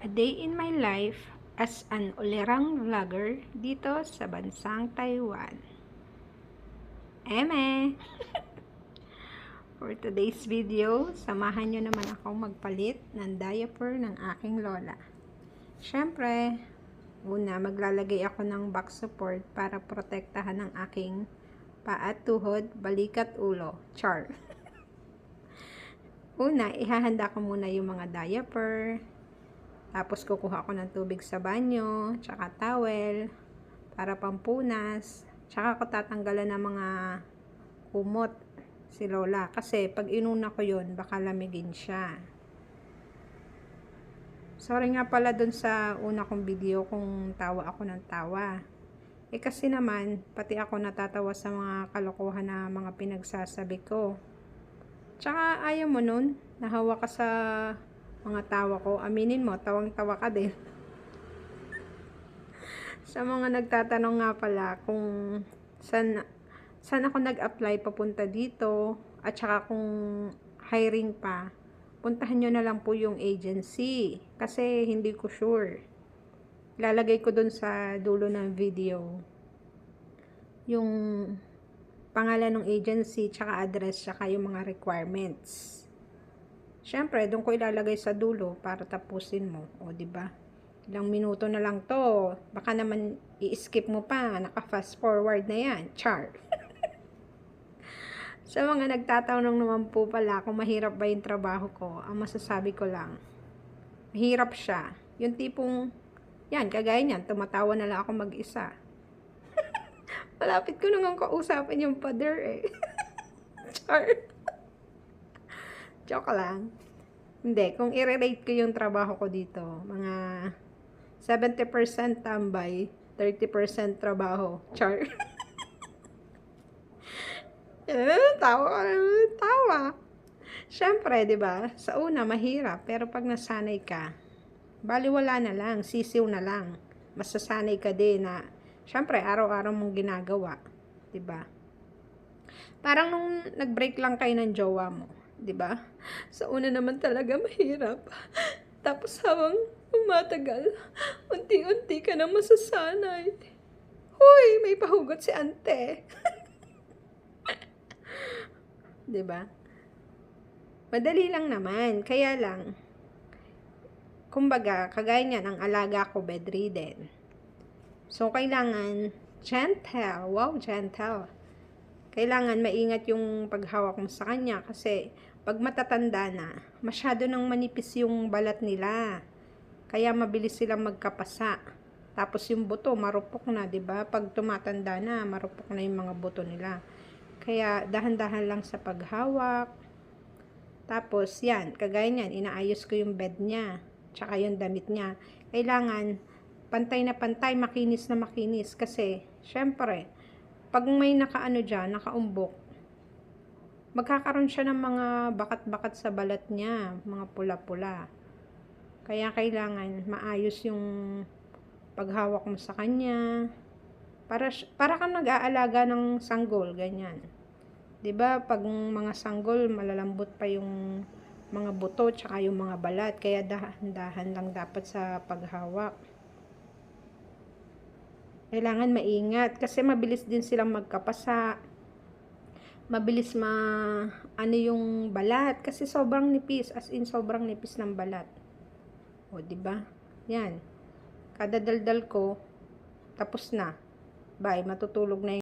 A day in my life as an ulirang vlogger dito sa bansang Taiwan. Eme! For today's video, samahan nyo naman ako magpalit ng diaper ng aking lola. Syempre, una maglalagay ako ng back support para protektahan ng aking paa, tuhod, balikat, ulo. Char! Una, ihahanda ko muna yung mga diaper. Tapos kukuha ko ng tubig sa banyo, tsaka towel, para pampunas. Tsaka ko tatanggalan ng mga kumot si lola. Kasi pag inuna ko yun, baka lamigin siya. Sorry nga pala dun sa una kong video kung tawa ako ng tawa. Kasi naman, pati ako natatawa sa mga kalokohan na mga pinagsasabi ko. Tsaka ayaw mo nun, nahawa ka sa mga tawa ko, aminin mo, tawang-tawa ka din. Sa mga nagtatanong nga pala kung saan ako nag-apply papunta dito, at saka kung hiring pa, puntahan nyo na lang po yung agency, kasi hindi ko sure. Lalagay ko dun sa dulo ng video yung pangalan ng agency, tsaka address, tsaka yung mga requirements. Siyempre, doon ko ilalagay sa dulo para tapusin mo. O, diba? Ilang minuto na lang to. Baka naman i-skip mo pa. Naka-fast forward na yan. Char. Sa mga nagtatanong naman po pala kung mahirap ba yung trabaho ko, ang masasabi ko lang, mahirap siya. Yung tipong, yan, kagaya niyan, tumatawa na lang ako mag-isa. Malapit ko nang kausapin yung pader eh. Char. Joke lang. Hindi, kung i-rate ko yung trabaho ko dito, mga 70% tambay, 30% trabaho. Char. Tawa. Siyempre, 'di ba? Sa una mahirap, pero pag nasanay ka, baliwala na lang, sisiw na lang. Masasanay ka din na siyempre araw-araw mong ginagawa, 'di ba? Parang nung nag-break lang kayo ng jowa mo, 'di ba? Sa una naman talaga mahirap. Tapos habang umatagal, unti-unti ka na masasanay. Hoy, may pahugot si ante. 'Di ba? Madali lang naman, kaya lang kumbaga, kagaya niyan, ang alaga ko bedridden. So kailangan gentle, wow, gentle. Kailangan maingat yung paghawak mo sa kanya kasi pag matatanda na, masyado nang manipis yung balat nila. Kaya mabilis silang magkapasa. Tapos yung buto, marupok na, 'di ba? Pag tumatanda na, marupok na yung mga buto nila. Kaya dahan-dahan lang sa paghawak. Tapos yan, kagaya niyan, inaayos ko yung bed niya, tsaka yung damit niya. Kailangan pantay na pantay, makinis na makinis kasi syempre, pag may nakaano dyan, nakaumbok, magkakaroon siya ng mga bakat-bakat sa balat niya, mga pula-pula. Kaya kailangan maayos yung paghawak mo sa kanya. Para kang nag-aalaga ng sanggol, ganyan. 'Di ba? Pag mga sanggol, malalambot pa yung mga buto tsaka yung mga balat, kaya dahan-dahan lang dapat sa paghawak. Kailangan maingat kasi mabilis din silang magkapasa. Mabilis ano yung balat kasi sobrang nipis, as in sobrang nipis ng balat. O, 'di ba? Yan. Kada daldal ko tapos na. Bye, matutulog na